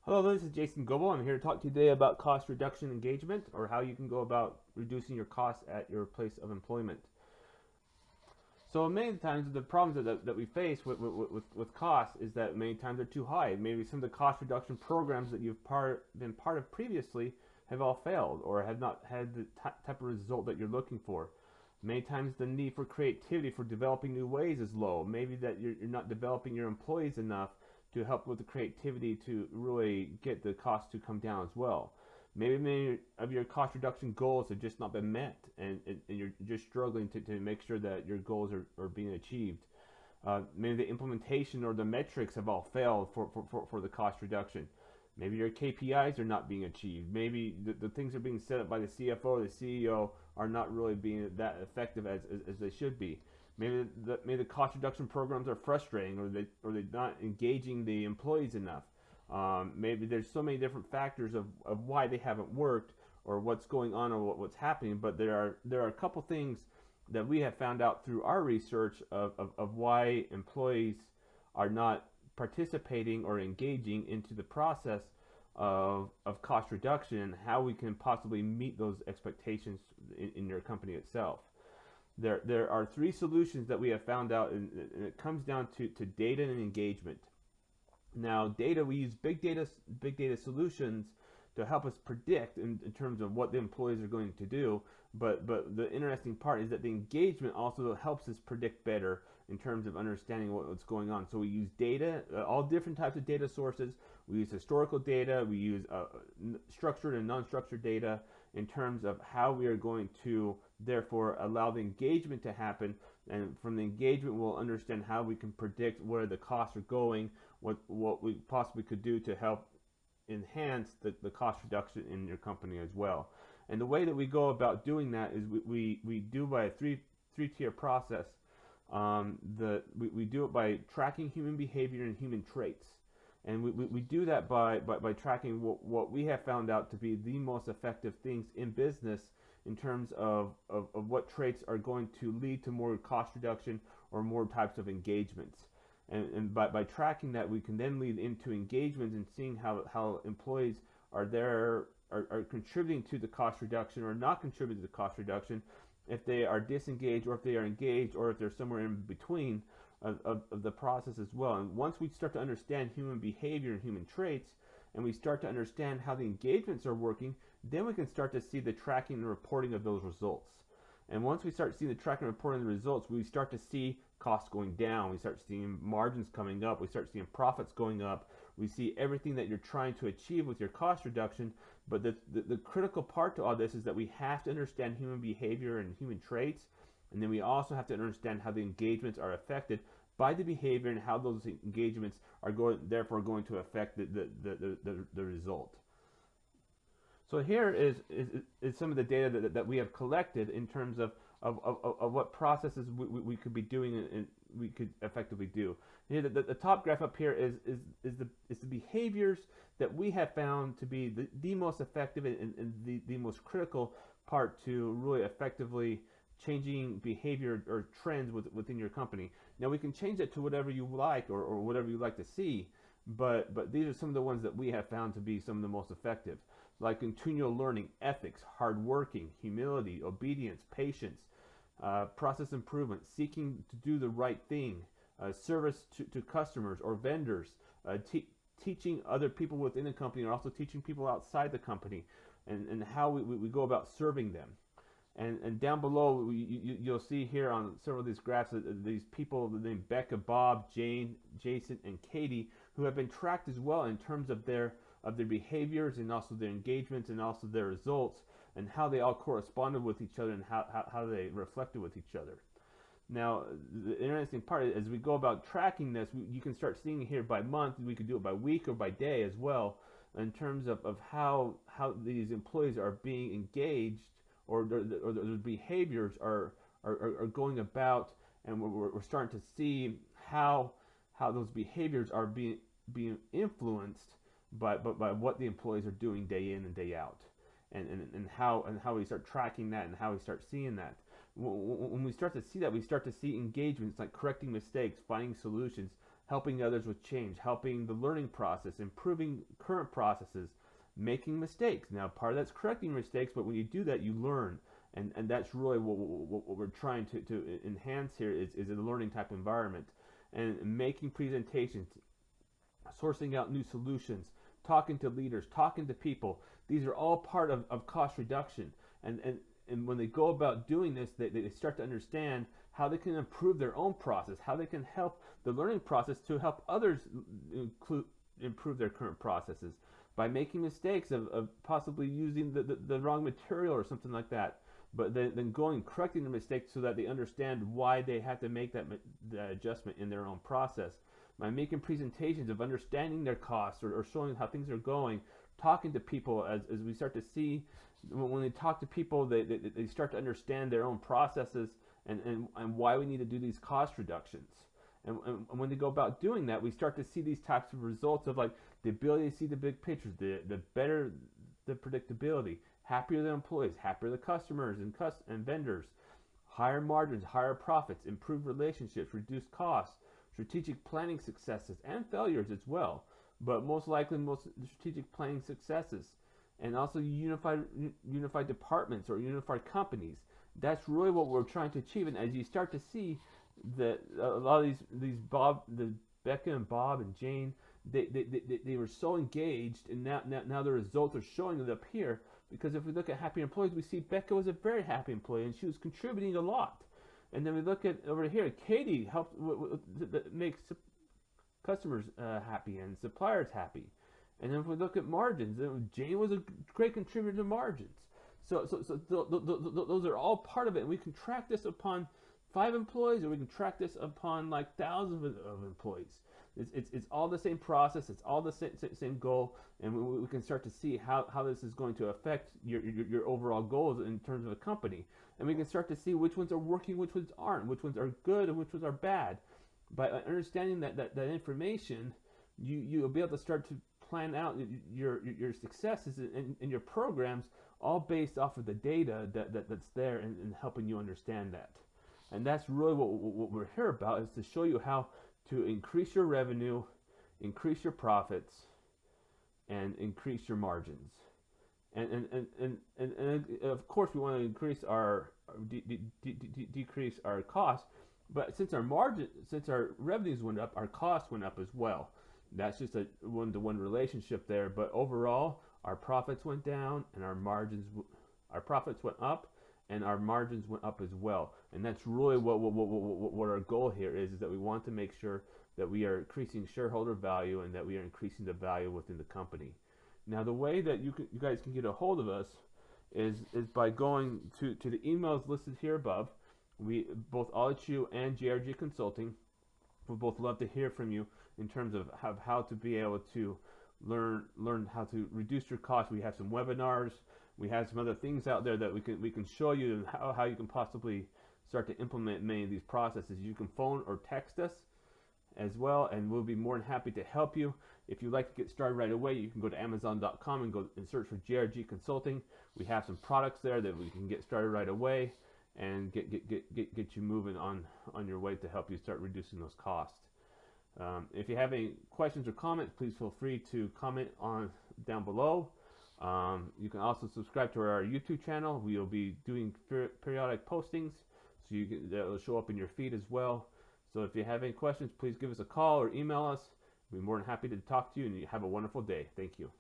Hello, this is Jason Goebel. I'm here to talk to you today about cost reduction engagement, or how you can go about reducing your costs at your place of employment. So many times the problems that we face with costs is that many times they're too high. Maybe some of the cost reduction programs that you've been part of previously have all failed or have not had the type of result that you're looking for. Many times the need for creativity for developing new ways is low. Maybe that you're not developing your employees enough to help with the creativity to really get the cost to come down as well. Maybe many of your cost reduction goals have just not been met, and you're just struggling to make sure that your goals are being achieved. Maybe the implementation or the metrics have all failed for the cost reduction. Maybe your KPIs are not being achieved. Maybe the things that are being set up by the CFO or the CEO are not really being that effective as they should be. Maybe the cost reduction programs are frustrating, or they're not engaging the employees enough. Maybe there's so many different factors of why they haven't worked, or what's going on, or what's happening. But there are a couple things that we have found out through our research of why employees are not participating or engaging into the process of cost reduction, and how we can possibly meet those expectations in your company itself. There are three solutions that we have found out, and it comes down to data and engagement. Now, data, we use big data solutions to help us predict in terms of what the employees are going to do. But the interesting part is that the engagement also helps us predict better in terms of understanding what's going on. So we use data, all different types of data sources. We use historical data. We use structured and non-structured data in terms of how we are going to therefore allow the engagement to happen. And from the engagement, we'll understand how we can predict where the costs are going, what we possibly could do to help enhance the cost reduction in your company as well. And the way that we go about doing that is we do by a three-tier process. We do it by tracking human behavior and human traits. And we do that by tracking what we have found out to be the most effective things in business in terms of what traits are going to lead to more cost reduction or more types of engagements. And by tracking that, we can then lead into engagements and seeing how employees are contributing to the cost reduction or not contributing to the cost reduction, if they are disengaged or if they are engaged, or if they're somewhere in between of the process as well. And once we start to understand human behavior and human traits, and we start to understand how the engagements are working, then we can start to see the tracking and reporting of those results. And once we start seeing the tracking and reporting of the results, we start to see costs going down. We start seeing margins coming up. We start seeing profits going up. We see everything that you're trying to achieve with your cost reduction. But the critical part to all this is that we have to understand human behavior and human traits. And then we also have to understand how the engagements are affected by the behavior, and how those engagements are therefore going to affect the result. So here is some of the data that we have collected in terms of what processes we could be doing and we could effectively do. Here, the top graph up here is the behaviors that we have found to be the most effective and the most critical part to really effectively changing behavior or trends within your company. Now, we can change it to whatever you like, or whatever you like to see, but these are some of the ones that we have found to be some of the most effective, like continual learning, ethics, hard working, humility, obedience, patience, process improvement, seeking to do the right thing, service to customers or vendors, teaching other people within the company, and also teaching people outside the company, and how we go about serving them. And down below, you'll see here on several of these graphs these people named Becca, Bob, Jane, Jason, and Katie, who have been tracked as well in terms of their behaviors, and also their engagements, and also their results, and how they all corresponded with each other, and how they reflected with each other. Now, the interesting part is, as we go about tracking this, you can start seeing here by month. We could do it by week or by day as well, in terms of how these employees are being engaged, or their behaviors are going about, and we're starting to see how those behaviors are being influenced by what the employees are doing day in and day out, and how we start tracking that, and how we start seeing that. When we start to see that, we start to see engagements like correcting mistakes, finding solutions, helping others with change, helping the learning process, improving current processes, making mistakes. Now, part of that's correcting mistakes, but when you do that, you learn. And that's really what we're trying to enhance here is a learning type environment. And making presentations, sourcing out new solutions, talking to leaders, talking to people. These are all part of cost reduction. And when they go about doing this, they start to understand how they can improve their own process, how they can help the learning process to help others improve their current processes by making mistakes of possibly using the wrong material or something like that. But then going and correcting the mistake so that they understand why they have to make that adjustment in their own process. By making presentations of understanding their costs or showing how things are going, talking to people as we start to see, when they talk to people, they start to understand their own processes and why we need to do these cost reductions. And when they go about doing that, we start to see these types of results of like the ability to see the big picture, the better the predictability, happier the employees, happier the customers and vendors, higher margins, higher profits, improved relationships, reduced costs, strategic planning successes and failures as well, but most likely most strategic planning successes, and also unified departments or unified companies. That's really what we're trying to achieve. And as you start to see that a lot of the Becca and Bob and Jane, they were so engaged, and now the results are showing it up here. Because if we look at happy employees, we see Becca was a very happy employee and she was contributing a lot. And then we look at over here, Katie helped make customers happy and suppliers happy. And then if we look at margins, Jane was a great contributor to margins. So those are all part of it. And we can track this upon 5 employees, or we can track this upon like thousands of employees. It's all the same process. It's all the same goal, and we can start to see how this is going to affect your overall goals in terms of a company. And we can start to see which ones are working, which ones aren't, which ones are good, and which ones are bad. By understanding that information, you'll be able to start to plan out your successes and your programs, all based off of the data that's there and helping you understand that. And that's really what we're here about, is to show you how to increase your revenue, increase your profits, and increase your margins. And of course we want to increase our decrease our costs, but since our revenues went up, our costs went up as well. That's just a one-to-one relationship there. But overall, our profits went down, and our profits went up, and our margins went up as well. And that's really what our goal here is that we want to make sure that we are increasing shareholder value and that we are increasing the value within the company. Now, the way that you guys can get a hold of us is by going to the emails listed here above. We both Allichu and JRG Consulting would both love to hear from you in terms of how to be able to learn how to reduce your costs. We have some webinars. We have some other things out there that we can show you how you can possibly start to implement many of these processes. You can phone or text us as well, and we'll be more than happy to help you. If you'd like to get started right away, you can go to Amazon.com and go and search for JRG Consulting. We have some products there that we can get started right away and get you moving on your way to help you start reducing those costs. If you have any questions or comments, please feel free to comment on down below. You can also subscribe to our YouTube channel. We will be doing periodic postings, so that will show up in your feed as well. So if you have any questions, please give us a call or email us. We'll be more than happy to talk to you, and you have a wonderful day. Thank you.